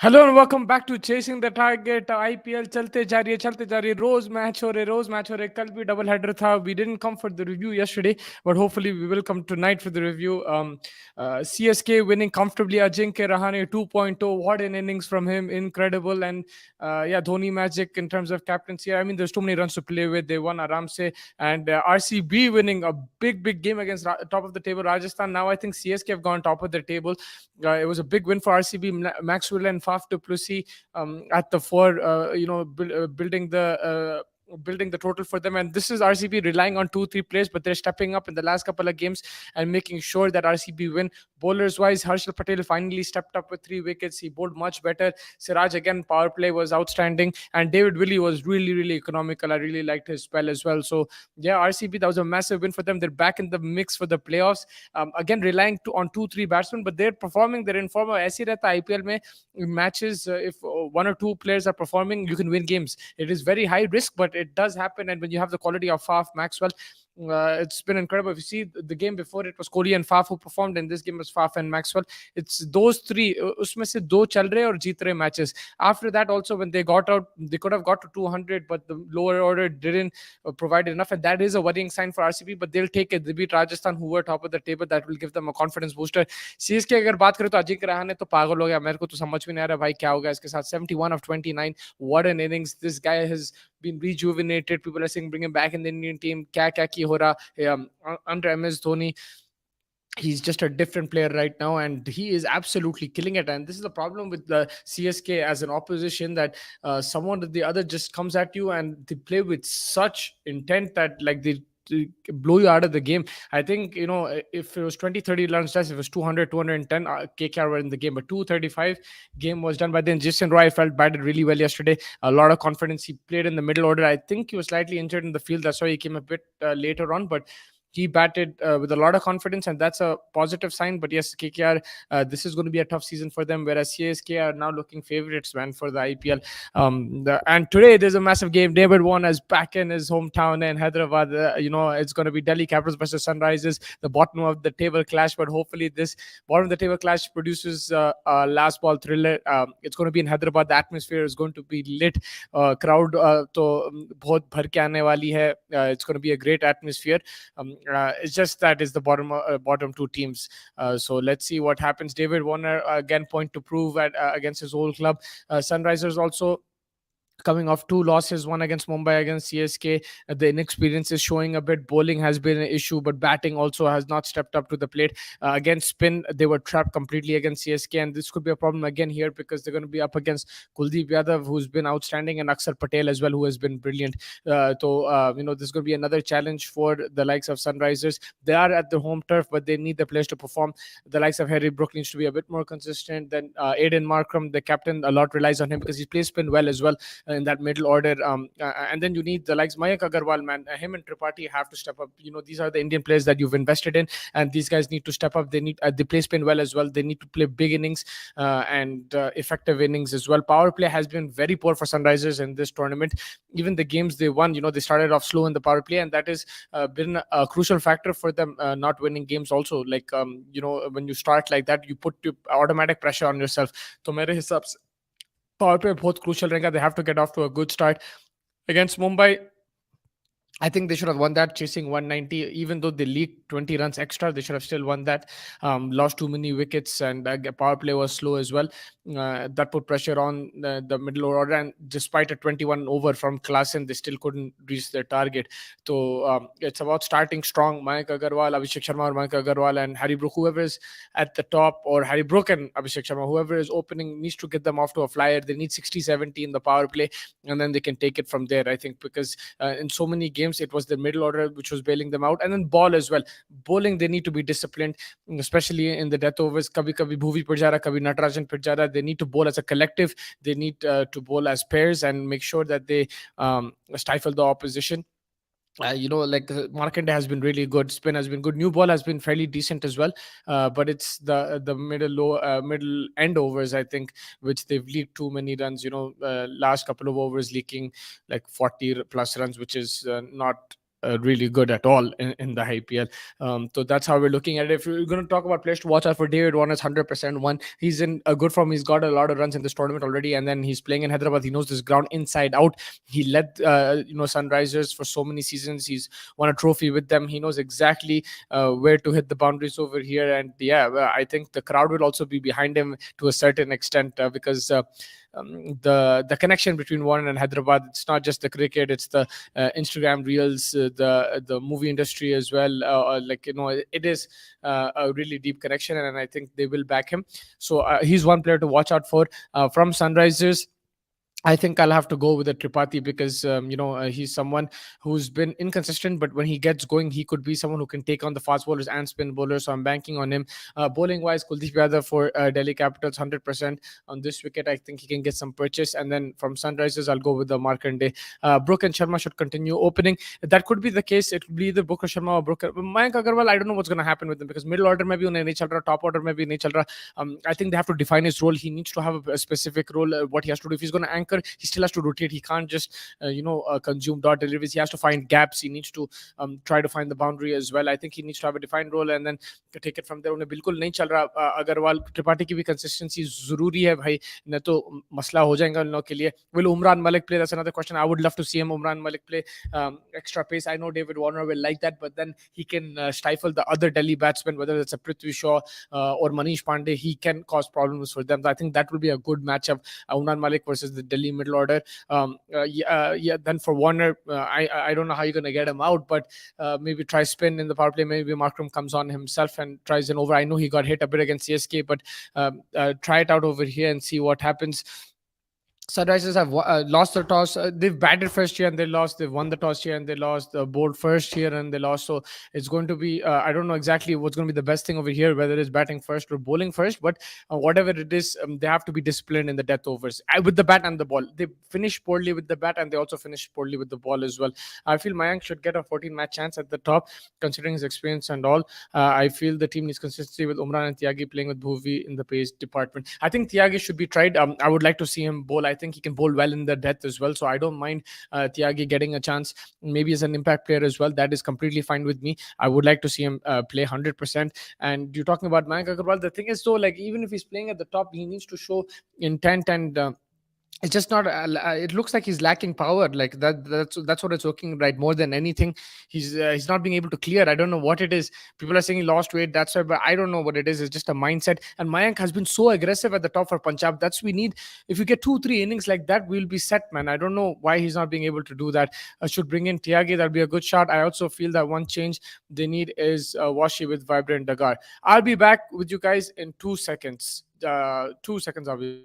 Hello and welcome back to Chasing the Target. IPL चलते जा रही है रोज मैच हो रहे कल भी डबल हेडर था. We didn't come for the review yesterday, but hopefully we will come tonight for the review. CSK winning comfortably. Ajinkya Rahane 2.0. What an innings from him, incredible. And yeah, Dhoni magic in terms of captaincy. I mean, there's too many runs to play with. They won aram se. And RCB winning a big game against top of the table Rajasthan. Now I think CSK have gone top of the table. It was a big win for RCB. Maxwell and Faf du Plessis at the four, building the total for them. And this is RCB relying on 2-3 players, but they're stepping up in the last couple of games and making sure that RCB win. Bowlers wise, Harshal Patel finally stepped up with 3 wickets. He bowled much better. Siraj again, power play was outstanding, and David Willey was really economical. I really liked his spell as well. So yeah, RCB, that was a massive win for them. They're back in the mix for the playoffs. Again, relying on 2-3 batsmen, but they're performing. They're in form. ऐसे रहता है IPL में matches. If one or two players are performing, you can win games. It is very high risk, but it does happen. And when you have the quality of Faf, Maxwell, it's been incredible. If you see the game before, it was Kohli and Faf who performed, and this game was Faf and Maxwell. It's those three. उसमें से दो चल रहे और जीत रहे matches. After that, also when they got out, they could have got to 200, but the lower order didn't provide enough, and that is a worrying sign for RCB. But they'll take it. They beat Rajasthan, who were top of the table. That will give them a confidence booster. CSK अगर बात करें तो अजिंक्य रहाणे तो पागल हो गया. मेरे को तो समझ में नहीं आ रहा भाई क्या होगा इसके साथ. 71 of 29. What an innings. This guy has been rejuvenated. People are saying bring him back in the Indian team. क्या की हो रहा under MS Dhoni. He's just a different player right now, and he is absolutely killing it. And this is the problem with the CSK as an opposition, that someone or the other just comes at you and they play with such intent that like they blow you out of the game. I think, if it was 20-30 runs less, if it was 200 210, KKR were in the game, but 235 game was done by then. Jason Roy felt batted really well yesterday. A lot of confidence. He played in the middle order. I think he was slightly injured in the field, that's why he came a bit later on, but he batted with a lot of confidence, and that's a positive sign. But yes, KKR, this is going to be a tough season for them, whereas CSK are now looking favorites, man, for the IPL. And today there's a massive game. David Warner is back in his hometown in Hyderabad. It's going to be Delhi Capitals versus Sunrisers, the bottom of the table clash. But hopefully this bottom of the table clash produces a last ball thriller. It's going to be in Hyderabad. The atmosphere is going to be lit. Crowd तो बहुत भर के आने वाली है. It's going to be a great atmosphere. It's just that is the bottom two teams. So let's see what happens. David Warner again point to prove against his old club. Sunrisers also coming off 2 losses, one against Mumbai, against CSK. The inexperience is showing a bit. Bowling has been an issue, but batting also has not stepped up to the plate. Against spin, they were trapped completely against CSK, and this could be a problem again here because they're going to be up against Kuldeep Yadav, who's been outstanding, and Aksar Patel as well, who has been brilliant. This is going to be another challenge for the likes of Sunrisers. They are at the home turf, but they need the players to perform. The likes of Harry Brook needs to be a bit more consistent. Then Aiden Markram, the captain, a lot relies on him because he plays spin well as well in that middle order. And then you need the likes Mayank Agarwal, man. Him and Tripathi have to step up. These are the Indian players that you've invested in, and these guys need to step up. They play spin well as well. They need to play big innings and effective innings as well. Power play has been very poor for Sunrisers in this tournament. Even the games they won, they started off slow in the power play, and that has been a crucial factor for them not winning games also. Like, when you start like that, you put automatic pressure on yourself. So mere hisab se power play बहुत crucial रहेगा. They have to get off to a good start. Against Mumbai, I think they should have won that, chasing 190. Even though they leaked 20 runs extra, they should have still won that. Lost too many wickets, and power play was slow as well. That put pressure on the middle order, and despite a 21 over from Klaasen, they still couldn't reach their target. So it's about starting strong. Mayank Agarwal, Abhishek Sharma, or Mayank Agarwal and Harry Brook, whoever is at the top, or Harry Brook and Abhishek Sharma, whoever is opening, needs to get them off to a flyer. They need 60-70 in the power play, and then they can take it from there, I think, because in so many games it was the middle order which was bailing them out. And then ball as well. Bowling, they need to be disciplined, especially in the death overs. Kabhi Bhuvi Pujara, kabhi Natarajan Pujara. They need to bowl as a collective. They need to bowl as pairs and make sure that they stifle the opposition. Markande has been really good. Spin has been good. New ball has been fairly decent as well. But it's the middle end overs, I think, which they've leaked too many runs. Last couple of overs leaking like 40 plus runs, which is not really good at all in the IPL. So that's how we're looking at it. If you're going to talk about players to watch out for, David Warner's 100% one. He's in a good form. He's got a lot of runs in this tournament already, and then he's playing in Hyderabad. He knows this ground inside out. He led Sunrisers for so many seasons. He's won a trophy with them. He knows exactly where to hit the boundaries over here. And yeah, I think the crowd will also be behind him to a certain extent, because the connection between Warren and Hyderabad, it's not just the cricket, it's the Instagram reels, the movie industry as well. Like, it is a really deep connection, and I think they will back him. So he's one player to watch out for from Sunrisers. I think I'll have to go with the Tripathi, because he's someone who's been inconsistent, but when he gets going, he could be someone who can take on the fast bowlers and spin bowlers. So I'm banking on him. Bowling wise, Kuldeep Yadav for Delhi Capitals, 100% on this wicket. I think he can get some purchase. And then from Sunrisers, I'll go with the Markande. Brook and Sharma should continue opening. That could be the case. It could be either Brook or Sharma or Brook. Mayank Agarwal, I don't know what's going to happen with him, because middle order maybe unhe nahi chal raha, top order maybe nahi chal raha. I think they have to define his role. He needs to have a specific role. What he has to do, if he's going to anchor, he still has to rotate. He can't just consume dot deliveries. He has to find gaps. He needs to try to find the boundary as well. I think he needs to have a defined role and then take it from there. उन्हें बिल्कुल नहीं चल रहा अग्रवाल त्रिपाठी की भी consistency जरूरी है भाई, न तो मसला हो जाएगा उन लोगों के लिए. Will Umran Malik play? That's another question. I would love to see him, Umran Malik, play extra pace. I know David Warner will like that, but then he can stifle the other Delhi batsmen, whether it's a Prithvi Shaw or Manish Pandey. He can cause problems for them. So I think that will be a good matchup, Umran Malik versus the Delhi middle order. Yeah. Then for Warner, I don't know how you're going to get him out, but maybe try spin in the power play. Maybe Markram comes on himself and tries an over. I know he got hit a bit against CSK, but try it out over here and see what happens. Sunrisers have lost the toss. They've batted first here and they lost. They've won the toss here and they lost. Bowled first here and they lost. So it's going to be, I don't know exactly what's going to be the best thing over here, whether it's batting first or bowling first. But whatever it is, they have to be disciplined in the death overs with the bat and the ball. They finished poorly with the bat and they also finished poorly with the ball as well. I feel Mayank should get a 14-match chance at the top, considering his experience and all. I feel the team needs consistency with Umran and Tyagi playing with Bhuvi in the pace department. I think Tyagi should be tried. I would like to see him bowl. I think he can bowl well in the death as well. So I don't mind Tyagi getting a chance, maybe as an impact player as well. That is completely fine with me. I would like to see him play 100%. And you're talking about Mayank Agarwal. The thing is, though, like, even if he's playing at the top, he needs to show intent and it's just not it looks like he's lacking power, like that's what it's looking right more than anything. He's not being able to clear. I don't know what it is. People are saying he lost weight, that's why, but I don't know what it is. It's just a mindset. And Mayank has been so aggressive at the top for Punjab. That's we need. If you get 2-3 innings like that, we'll be set, man. I don't know why he's not being able to do that. Should bring in Tyagi. That'll be a good shot. I also feel that one change they need is Washi with Vibrant Dagar. I'll be back with you guys in 2 seconds. 2 seconds I'll be.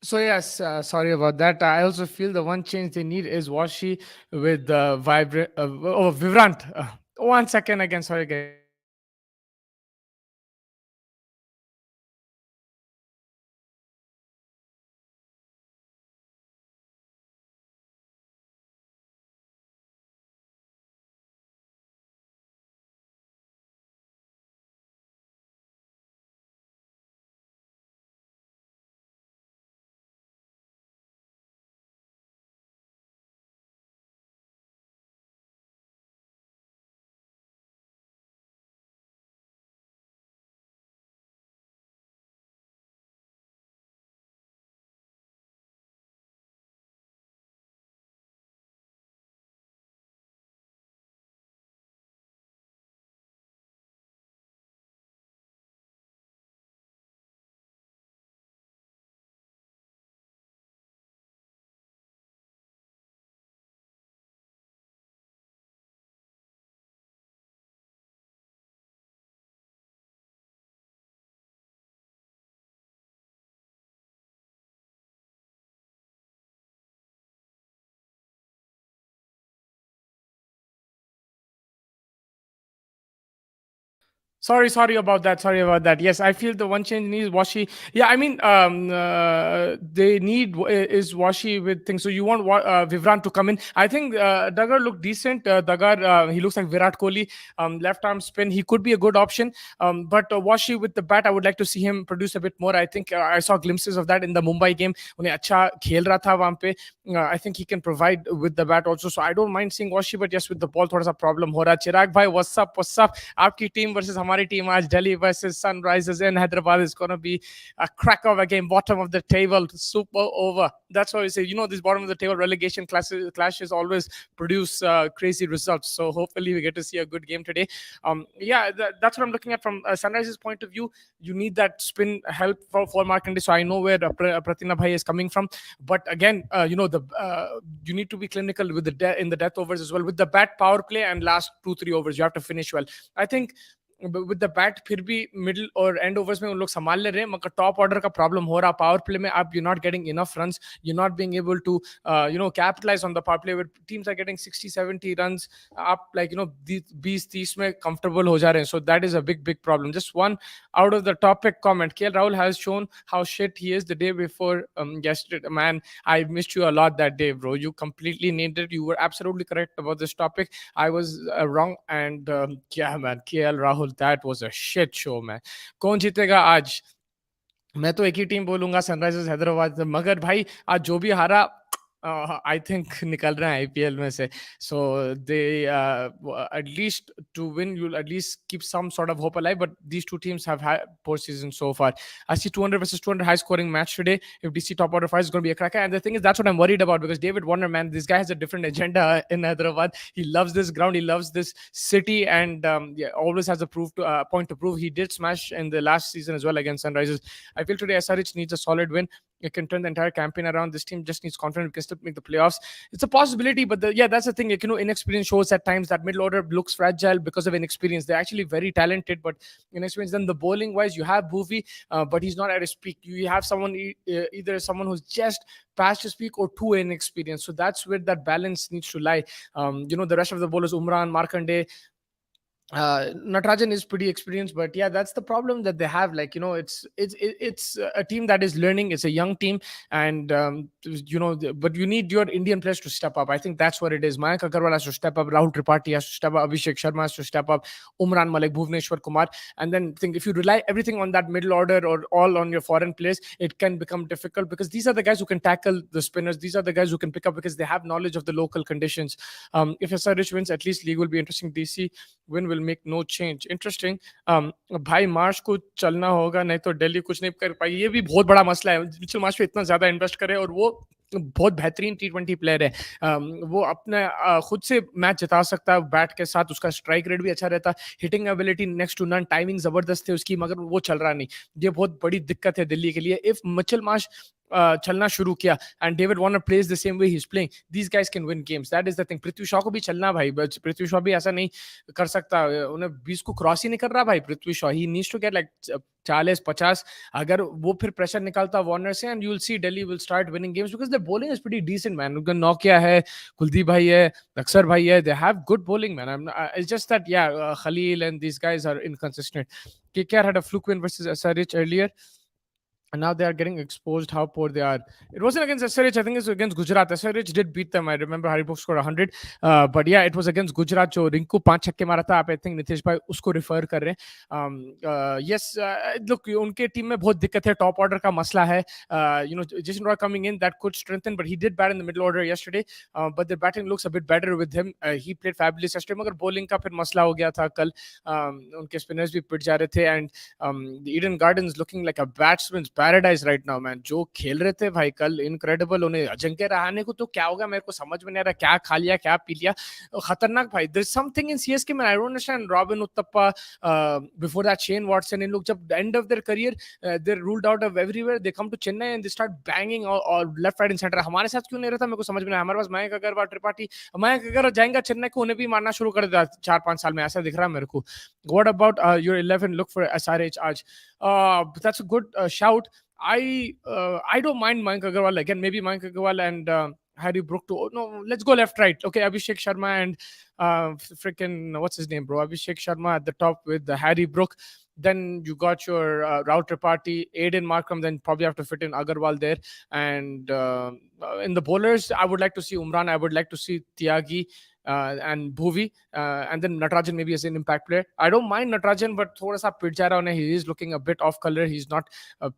So yes, sorry about that. I also feel the one change they need is Washi with the vibrant. Vivrant. 1 second again. Sorry, guys. Sorry about that. Sorry about that. Yes, I feel the one change needs Washi. Yeah, I mean, they need is Washi with things. So you want Vivran to come in. I think Dagar looked decent. Dagar, he looks like Virat Kohli. Left arm spin, he could be a good option. But Washi with the bat, I would like to see him produce a bit more. I think I saw glimpses of that in the Mumbai game. उन्हें अच्छा खेल रहा था वहाँ पे. I think he can provide with the bat also. So I don't mind seeing Washi, but yes, with the ball थोड़ा सा problem हो रहा है. चिराग भाई, what's up? What's up? आपकी टीम versus हमारी टीम आज. Delhi versus Sunrisers in Hyderabad is gonna be a crack of a game. Bottom of the table, super over. That's why we say, this bottom of the table relegation clashes always produce crazy results. So hopefully we get to see a good game today. Yeah, that's what I'm looking at from Sunrisers' point of view. You need that spin help for Markande. So I know where Pratina Bhai is coming from. But again, you need to be clinical with in the death overs as well. With the bat power play and last 2-3 overs, you have to finish well. I think with the bat फिर भी middle और end overs में उन लोग संभाल ले रहे हैं, मगर top order का problem हो रहा. Power play में आप you're not getting enough runs, you're not being able to capitalize on the power play where teams are getting 60-70 runs आप 20-30 में comfortable हो जा रहे हैं. So that is a big problem. Just one out of the topic comment. KL Rahul has shown how shit he is the day before yesterday. Man, I missed you a lot that day, bro. You completely nailed it. You were absolutely correct about this topic. I was wrong. And yeah, man, KL Rahul, that was a shit show, man. कौन जीतेगा आज? मैं तो एक ही team बोलूंगा, Sunrisers Hyderabad. मगर भाई आज जो भी हारा, आई थिंक निकल रहे हैं आईपीएल में से. सो दे at least to win you'll at least keep some sort of hope alive, but these two teams have had poor seasons so far. I see 200 versus 200 high scoring match today. If DC top order fight is going to be a cracker, and the thing is that's what I'm worried about, because David Warner, man, this guy has a different agenda in Hyderabad. He loves this ground, he loves this city, and always has a point to prove. He did smash in the last season as well against Sunrisers. I feel today SRH needs a solid win. It can turn the entire campaign around. This team just needs confidence. We can still make the playoffs. It's a possibility, but that's the thing. Inexperience shows at times that middle order looks fragile because of inexperience. They're actually very talented, but inexperience. Then the bowling wise, you have Bhuvi, but he's not at his peak. You have someone either someone who's just past his peak or too inexperienced. So that's where that balance needs to lie. The rest of the bowlers, Umran, Markande, Natarajan is pretty experienced, but yeah, that's the problem that they have. It's a team that is learning. It's a young team, and but you need your Indian players to step up. I think that's what it is. Mayank Agarwal has to step up. Rahul Tripathi has to step up. Abhishek Sharma has to step up. Umran Malik, Bhuvneshwar Kumar, and then think if you rely everything on that middle order or all on your foreign players, it can become difficult, because these are the guys who can tackle the spinners. These are the guys who can pick up because they have knowledge of the local conditions. If SRH wins, at least league will be interesting. DC win will make no change. Interesting. भाई मार्च को चलना होगा, नहीं तो दिल्ली कुछ नहीं कर पाई. ये भी बहुत बड़ा मसला है. मिचेल मार्श पे इतना ज्यादा इन्वेस्ट करे और वो बहुत बेहतरीन T20 प्लेयर है. वो अपने खुद से मैच जिता सकता है बैट के साथ. उसका स्ट्राइक रेट भी अच्छा रहता. Hitting ability next to none. Timing जबरदस्त है उसकी, मगर वो चल रहा नहीं. ये बहुत बड़ी दिक्कत है दिल्ली के लिए. इफ मिचेल मार्श चलना शुरू किया and David Warner plays the same way he's playing, these guys can win games. That is the thing. Prithvi Shaw को भी चलना भाई. पृथ्वी शॉ भी ऐसा नहीं कर सकता. उन्हें 20 को क्रॉस ही नहीं कर रहा भाई Prithvi Shaw. He needs to get like 40-50. अगर वो फिर प्रेशर निकालता वार्नर से, and you'll see Delhi will start winning games because their bowling is pretty decent, man. उनका नौकिया है, कुलदीप भाई है, अक्षर भाई है. They have good bowling, man. It's just that Khalil and these guys are inconsistent. KKR had a fluke win versus SRH earlier, and now they are getting exposed how poor they are. It wasn't against SRH, I think it's against Gujarat. SRH did beat them. I remember Haribok scored 100. But yeah, it was against Gujarat. जो रिंकू 5 छक्के मारा था. आप I think Nitesh भाई उसको refer कर रहे हैं. Yes, look, उनके टीम में बहुत दिक्कत है. Top order का मसला है. Jason Roy coming in, that could strengthen, but he did bat in the middle order yesterday. But the batting looks a bit better with him. He played fabulous yesterday, मगर bowling का फिर मसला हो गया था कल. उनके spinners भी पिट जा रहे थे, and the Eden Gardens looking like a batsman's paradise right now, man. जो खेल रहे थे भाई कल, इनक्रेडिबल. उन्हें अजिंक्य रहाणे को तो क्या होगा मेरे को समझ में नहीं आ रहा. क्या खा लिया, क्या पी लिया, खतरनाक भाई. There is something in CSK, man. I don't understand. Robin Uthappa, before that Shane Watson, इन लोग जब end of their career they ruled out of everywhere. They come to Chennai and they start banging और लेफ्ट राइट इन सेंटर. हमारे साथ क्यों नहीं रहता मेरे को समझ में नहीं. हमारे पास मयंक अग्रवाल, त्रिपाठी. मयंक अगर जाएंगे चेन्नई को, उन्हें भी मारना शुरू कर दिया 4-5 साल में, ऐसा दिख रहा है मेरे को. What about your 11 look for SRH आज? That's a good shout. I don't mind Mayank Agarwal again. Maybe Mayank Agarwal and Harry Brook to, oh, no, let's go left right. Okay, Abhishek Sharma and freaking what's his name, bro? Abhishek Sharma at the top with the Harry Brook. Then you got your router party, Aiden Markham. Then probably have to fit in Agarwal there. And in the bowlers, I would like to see Umran. I would like to see Tyagi and Bhuvi, and then Natarajan maybe as an impact player. I don't mind Natarajan, but thoda sa pit ja raha hai. He is looking a bit off color. He's not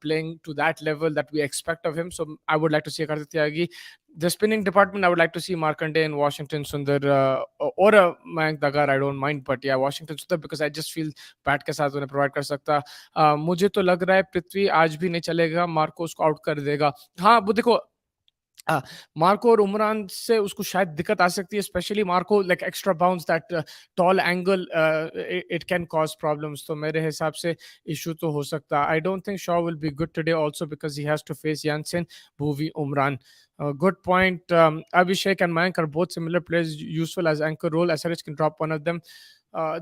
playing to that level that we expect of him. So I would like to see Karthik Tyagi. The spinning department, I would like to see Markanday and Washington Sundar or a Mayank Dagar. I don't mind, but yeah, Washington Sundar because I just feel bat के साथ उन्हें provide कर सकता. मुझे तो लग रहा है पृथ्वी आज भी नहीं चलेगा, मार्को उसको आउट कर देगा. हाँ वो देखो, मार्को और उमरान से उसको शायद दिक्कत आ सकती है, especially Marco like extra bounce that tall angle it can cause problems. तो मेरे हिसाब से इशू तो हो सकता है. I don't think Shaw will be good today also because he has to face Jansen, Bhuvi, Umran. Good point. Abhishek and Mayank are both similar players, useful as anchor role. SRH can drop one of them.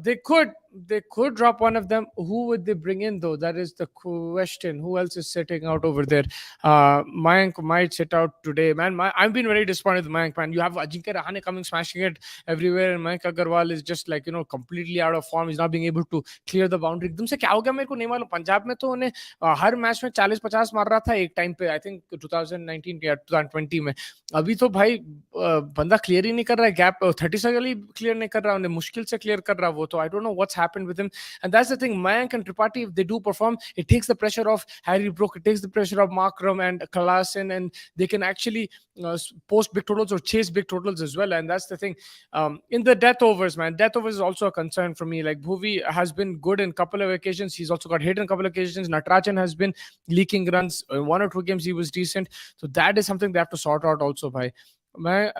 They could drop one of them. Who would they bring in though? That is the question. Who else is sitting out over there? Mayank might sit out today, man. I've been very disappointed with Mayank, man. You have Ajinkya Rahane coming smashing it everywhere, and Mayank Agarwal is just like completely out of form. He's not being able to clear the boundary. एकदम से क्या हो गया मेरे को नहीं मालूम. पंजाब में तो उन्हें हर मैच में 40-50 मार रहा था एक टाइम पे. आई थिंक 2019 या 2020 में. अभी तो भाई बंदा क्लियर ही नहीं कर रहा है. गैप 30 से क्लियर नहीं कर रहा, उन्हें मुश्किल से क्लियर कर रहा वो. तो I don't know what's happened with him. And that's the thing, Mayank and Tripathi, if they do perform, it takes the pressure off Harry Brook, it takes the pressure of Markram and Kalasin, and they can actually post big totals or chase big totals as well. And that's the thing. In the death overs, man, death overs is also a concern for me. Like Bhuvi has been good in a couple of occasions. He's also got hit in a couple of occasions. Natarajan has been leaking runs. In 1 or 2 games he was decent. So that is something they have to sort out also, bhai. मैं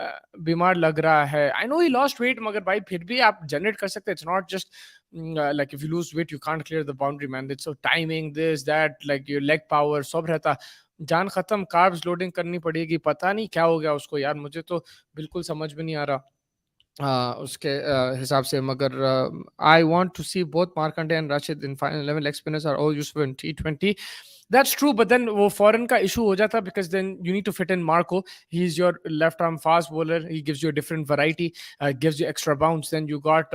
बीमार लग रहा है. I know he lost weight, मगर भाई फिर भी आप जनरेट कर सकते. It's not just like if you lose weight you can't clear the boundary, man. It's so timing, this that, like your leg power सब रहता. जान खत्म, कार्ब्स लोडिंग करनी पड़ेगी. पता नहीं क्या हो गया उसको यार, मुझे तो बिल्कुल समझ में नहीं आ रहा उसके हिसाब से. मगर I want to see both Markande and Rashid in final 11. Leg spinners are all used in T20. That's true, but then वो foreign का issue हो जाता because then you need to fit in Marco. He's your left arm fast bowler. He gives you a different variety, gives you extra bounce. Then you got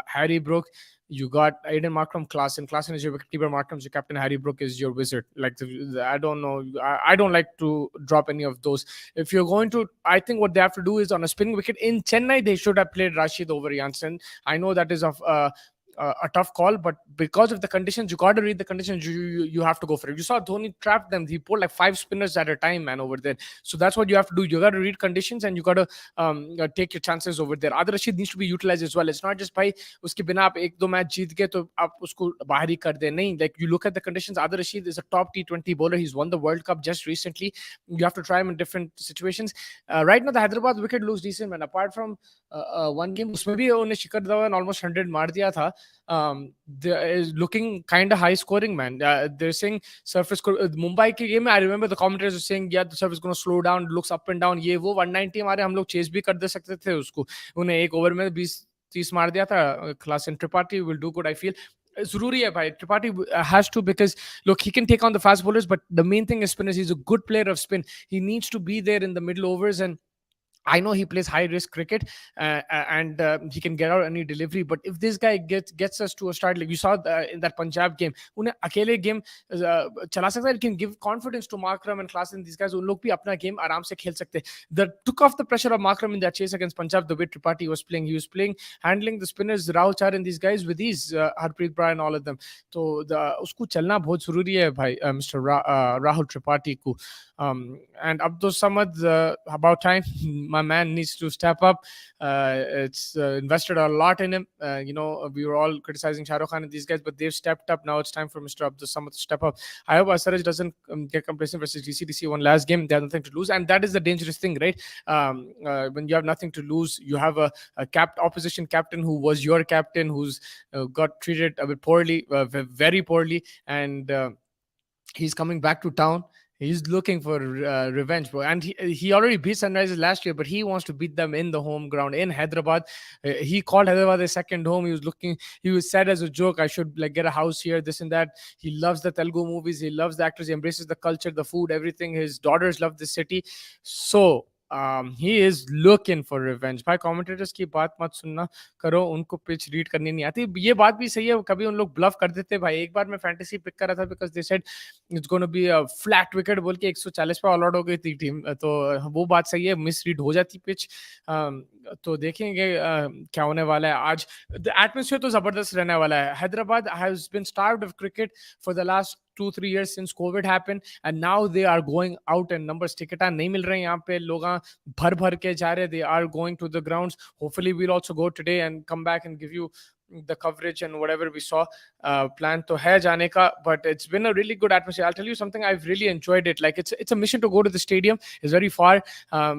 Harry Brook. You got Aiden Markram, Klassen is your wicketkeeper. Markram's your captain. Harry Brook is your wizard. Like I don't know. I don't like to drop any of those. If you're going to, I think what they have to do is on a spinning wicket in Chennai, they should have played Rashid over Jansen. I know that is of a tough call, but because of the conditions, you got to read the conditions. You have to go for it. You saw Dhoni trap them. He pulled like 5 spinners at a time, man, over there. So that's what you have to do. You got to read conditions and you got to take your chances over there. Adil Rashid needs to be utilized as well. It's not just by uske bina aap 1-2 match jeet gaye to aap usko bahar hi kar de. Nahin, like you look at the conditions. Adil Rashid is a top T20 bowler. He's won the World Cup just recently. You have to try him in different situations. Right now the Hyderabad wicket looks decent, man. Apart from one game, उसमें भी उन्हें Shikhar Dhawan almost 100 मार दिया था. Is looking kind of high scoring, man. They're saying surface Mumbai के game, I remember the commentators were saying yeah the surface is going to slow down, looks up and down. ये वो 190 हमारे हम लोग chase भी कर दे सकते थे उसको. उन्हें एक ओवर में 20-30 मार दिया था. Klassen Tripathi will do good, I feel. Zururi hai bhai. Tripathi has to, because look, he can take on the fast bowlers, but the main thing is spinners. He's a good player of spin. He needs to be there in the middle overs, and I know he plays high risk cricket and he can get out any delivery. But if this guy gets us to a start, like you saw in that Punjab game, उन्हें अकेले game चला सकता है, can give confidence to Markram and Klassen. These guys, उन लोग भी अपना game आराम से खेल सकते. That took off the pressure of Markram in that chase against Punjab. The way Tripathi was playing, he was playing, handling the spinners, Rahul Char and these guys with ease, Harpreet Brar and all of them. तो उसको चलना बहुत जरूरी है भाई, Mr. Rahul Tripathi को. And Abdul Samad, about time. My man needs to step up. It's invested a lot in him. We were all criticizing Shah Rukh Khan and these guys, but they've stepped up. Now it's time for Mr. Abdul Samad to step up. I hope SRH doesn't get complacent versus DC one last game. They have nothing to lose, and that is the dangerous thing, right? When you have nothing to lose, you have a opposition captain who was your captain, who's got treated a bit poorly, very poorly, and he's coming back to town. He's looking for revenge, bro. And he already beat Sunrisers last year, but he wants to beat them in the home ground in Hyderabad. He called Hyderabad a second home. He was said as a joke, I should like get a house here, this and that. He loves the Telugu movies. He loves the actors. He embraces the culture, the food, everything. His daughters love the city. So he is looking for revenge. भाई commentators की बात मत सुनना करो, उनको pitch read करनी नहीं आती. ये बात भी सही है, कभी उन लोग bluff कर देते भाई. एक बार मैं fantasy pick कर रहा था because they said it's going to be a flat wicket बोल के 140 पे ऑल आउट हो गई थी टीम. तो वो बात सही है, मिस रीड हो जाती पिच. तो देखेंगे क्या होने वाला है आज. द एटमोस्फियर तो जबरदस्त रहने वाला है. Hyderabad has been starved of cricket for the last 2-3 years since COVID happened, and now they are going out in numbers. टिकटा नहीं मिल रहे हैं यहाँ पे, लोग भर भर के जा रहे. They are going to the grounds. Hopefully we'll also go today and come back and give you the coverage and whatever we saw. Plan to hai jaane ka, but it's been a really good atmosphere. I'll tell you something, I've really enjoyed it. Like it's a mission to go to the stadium. It's very far.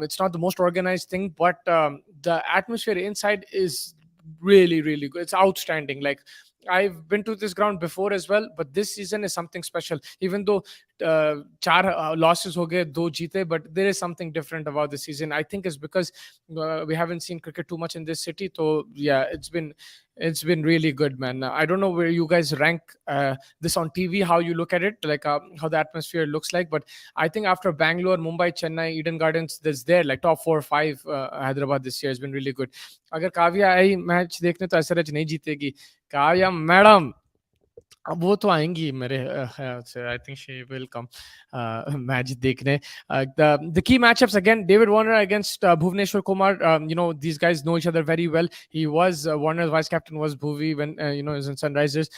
It's not the most organized thing, but the atmosphere inside is really, really good. It's outstanding. Like I've been to this ground before as well, but this season is something special. Even though चार losses हो गए, दो जीते, but there is something different about the season. I think it's because we haven't seen cricket too much in this city. So yeah, it's been really good, man. I don't know where you guys rank this on TV, how you look at it, like how the atmosphere looks like. But I think after Bangalore, Mumbai, Chennai, Eden Gardens, there's there like top 4 or 5. Hyderabad this year has been really good. अगर काव्या आई match देखने तो SRH नहीं जीतेगी. Kavya madam अब वो तो आएंगी मेरे ख्याल से. I think she will come match देखने. The key matchups again, David Warner against Bhuvneshwar Kumar. These guys know each other very well. He was Warner's vice captain was Bhuvi when he was in Sunrisers.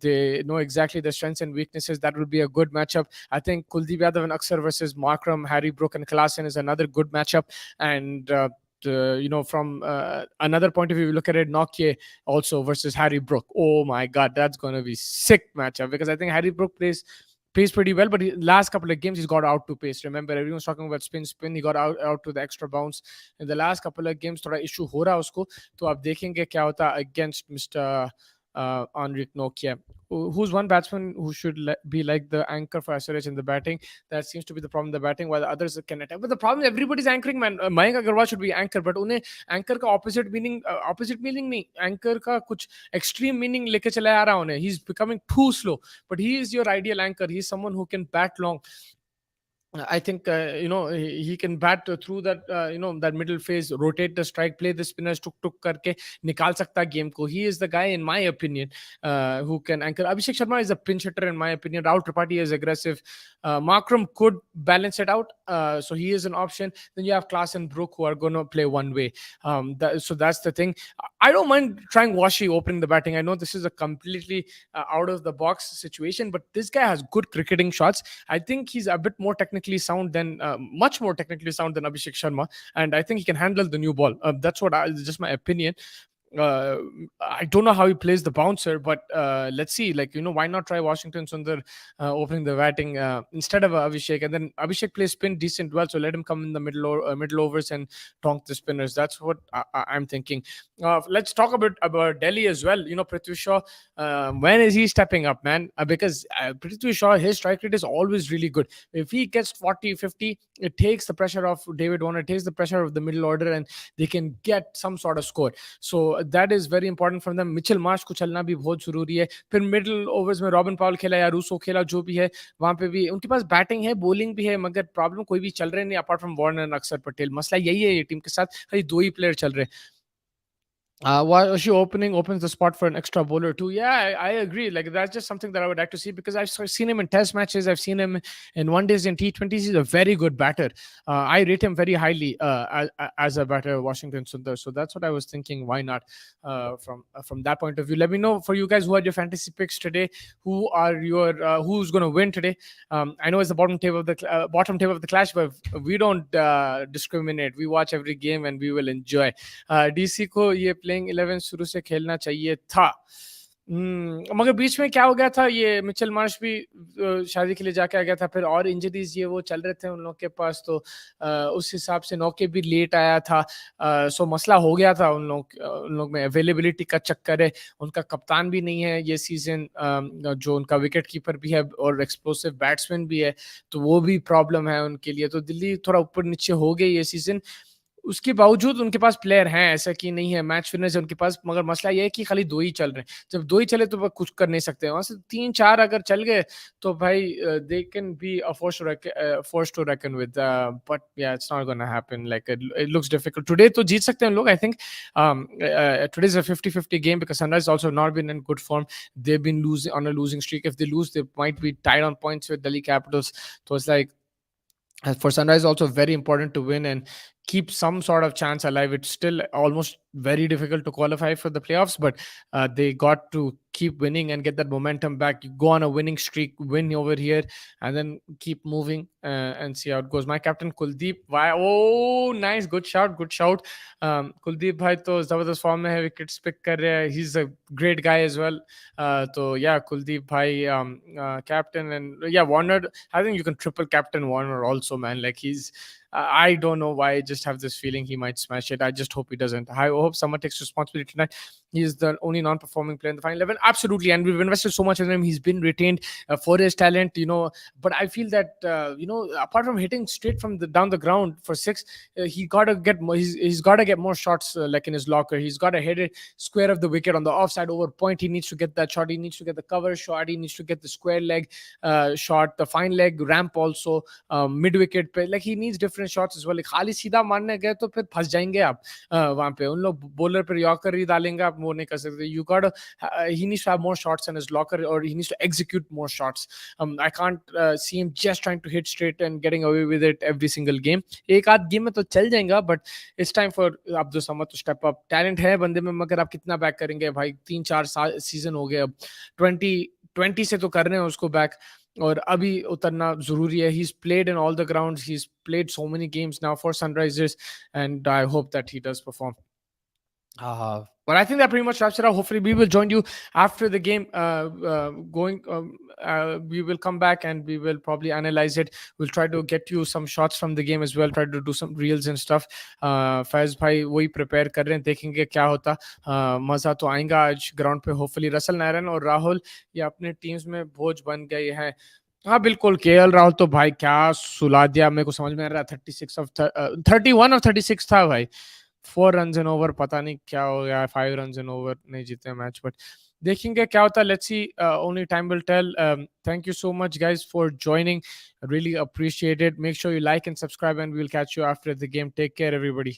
They know exactly their strengths and weaknesses. That would be a good matchup. I think Kuldeep Yadav and Aksar versus Markram, Harry Brook and Klassen is another good matchup. And from another point of view, we look at it, Nokia also versus Harry Brook. Oh my God, that's going to be sick matchup, because I think Harry Brook plays pretty well, but last couple of games he's got out to pace. Remember, everyone's talking about spin. He got out to the extra bounce in the last couple of games. थोड़ा issue हो रहा है उसको. तो आप देखेंगे क्या होता against Mr. Enrique Nokia. Who's one batsman who should be like the anchor for SRH in the batting? That seems to be the problem in the batting, while the others can attack. But the problem is everybody's anchoring, man. Mayank Agarwal should be anchor, but उन्हें anchor का opposite meaning नहीं, anchor का कुछ extreme meaning लेके चला आ रहा उन्हें. He's becoming too slow, but he is your ideal anchor. He's someone who can bat long. I think he can bat through that that middle phase, rotate the strike, play the spinners, tuk करके निकाल सकता game को. He is the guy, in my opinion, who can anchor. Abhishek Sharma is a pinch hitter, in my opinion. Rahul Tripathi is aggressive. Markram could balance it out, so he is an option. Then you have Klaas and Brook, who are going to play one way. So that's the thing. I don't mind trying Washi opening the batting. I know this is a completely out of the box situation, but this guy has good cricketing shots. I think he's a bit more technically sound than much more technically sound than Abhishek Sharma, and I think he can handle the new ball. That's just my opinion. I don't know how he plays the bouncer, but let's see. Why not try Washington Sundar opening the batting instead of Abhishek? And then Abhishek plays spin decent well, so let him come in the middle overs and tonk the spinners. That's what I'm thinking. Let's talk about Delhi as well. Prithvi Shaw, when is he stepping up, man? Because Prithvi Shaw, his strike rate is always really good. If he gets 40, 50, it takes the pressure off David Warner, it takes the pressure of the middle order, and they can get some sort of score. So that is very important from them. Mitchell Marsh को चलना भी बहुत जरूरी है. फिर middle overs में robin पाउल खेला या रूसो खेला, जो भी है वहां पे भी उनके पास बैटिंग है, बॉलिंग भी है, मगर प्रॉब्लम कोई भी चल रहे नहीं अपार्ट फ्रॉम वार्नर एंड अक्षर पटेल. मसला यही है ये टीम के साथ, खाली दो ही प्लेयर चल रहे हैं. Washi opens the spot for an extra bowler too. Yeah, I agree. Like, that's just something that I would like to see, because I've seen him in test matches. I've seen him in one days and T20s. He's a very good batter. I rate him very highly as a batter, Washington Sundar. So that's what I was thinking. Why not? From that point of view, let me know for you guys who are your fantasy picks today. Who are your who's going to win today? I know it's the bottom table of the clash, but we don't discriminate. We watch every game and we will enjoy. DC को ये playing 11 शुरू से खेलना चाहिए था. मगर बीच में क्या हो गया था, ये मिचेल मार्श भी शादी के लिए जाके आ गया था, फिर और इंजरीज ये वो चल रहे थे उन लोग के पास, तो उस हिसाब से नौके भी लेट आया था. सो मसला हो गया था उन लोग में. अवेलेबिलिटी का चक्कर है, उनका कप्तान भी नहीं है ये सीजन, जो उनका विकेट कीपर भी है और एक्सप्लोसिव बैट्समैन भी है, तो वो भी प्रॉब्लम है उनके लिए. तो दिल्ली थोड़ा ऊपर नीचे हो गई ये सीजन. उसके बावजूद उनके पास प्लेयर हैं, ऐसा कि नहीं है, मैच विनर्स है उनके पास, मगर मसला ये है कि खाली 2 ही चल रहे हैं। जब 2 ही चले तो वो कुछ कर नहीं सकते। वहाँ से 3-4 अगर चल गए तो भाई they can be a force to reckon with, but yeah it's not gonna happen, like it looks difficult. Today तो जीत सकते हैं लोग, आई थिंक। Today is a 50-50 game because Sunrise also not been in good form. They've been losing on a losing streak. If they lose, they might be tied on points with Delhi Capitals. So it's like, for Sunrise also very important to win and keep some sort of chance alive. It's still almost very difficult to qualify for the playoffs, but they got to keep winning and get that momentum back. You go on a winning streak, win over here, and then keep moving and see how it goes. My captain Kuldeep, why? Oh, nice, good shout, good shout. Kuldeep bhai to zabardast form mein hai, wickets pick kar raha hai. He's a great guy as well. So yeah, Kuldeep bhai, captain, and yeah, Warner. I think you can triple captain Warner also, man. Like he's, I don't know why. I just have this feeling he might smash it. I just hope he doesn't. I hope someone takes responsibility tonight. He's the only non-performing player in the final 11. Absolutely, and we've invested so much in him. He's been retained for his talent, you know. But I feel that apart from hitting straight from the down the ground for six, he gotta get more. He's gotta get more shots, like in his locker. He's gotta hit it square of the wicket on the offside over point. He needs to get that shot. He needs to get the cover shot. He needs to get the square leg shot, the fine leg ramp also, mid wicket पे, like he needs different shots as well. खाली सीधा मारने गए तो फिर फंस जाएंगे आप। वहां पे उन लोग बॉलर पर यॉर्कर ही डालेंगे, आप वो नहीं कर सकते। You got, he needs to have more shots in his locker, और he needs to execute more shots. I can't see him just trying to hit straight and getting away with it every single game. एक आध गेम में तो चल जाएगा, but it's time for Abdul Samad to step up. Talent है बंदे में, मगर आप कितना बैक करेंगे भाई? 3-4 सीजन हो गए अब, 2020 से तो कर रहे हैं उसको बैक, और अभी उतरना जरूरी है। He's played in all the grounds. He's played so many games now for Sunrisers, and I hope that he does perform. But I think that pretty much wraps it up. Hopefully, we will join you after the game. We will come back and we will probably analyze it. We'll try to get you some shots from the game as well. Try to do some reels and stuff. Faiz भाई वही prepare कर रहे हैं, देखेंगे क्या होता। मजा तो आएगा आज ग्राउंड पे। होपफुली रसल नारायण और राहुल ये अपने टीम्स में बोझ बन गए हैं। हाँ बिल्कुल, केएल राहुल तो भाई क्या सुला दिया, मेरे को समझ में आ रहा है। 31 और 36 था भाई। 4 रन इन ओवर, पता नहीं क्या हो गया। 5 रन इन ओवर, नहीं जीते मैच, बट देखेंगे क्या होता है। Let's see, only time will tell. Thank you so much guys for joining, really appreciate it. Make sure you like and subscribe, and we'll catch you after the game. Take care everybody.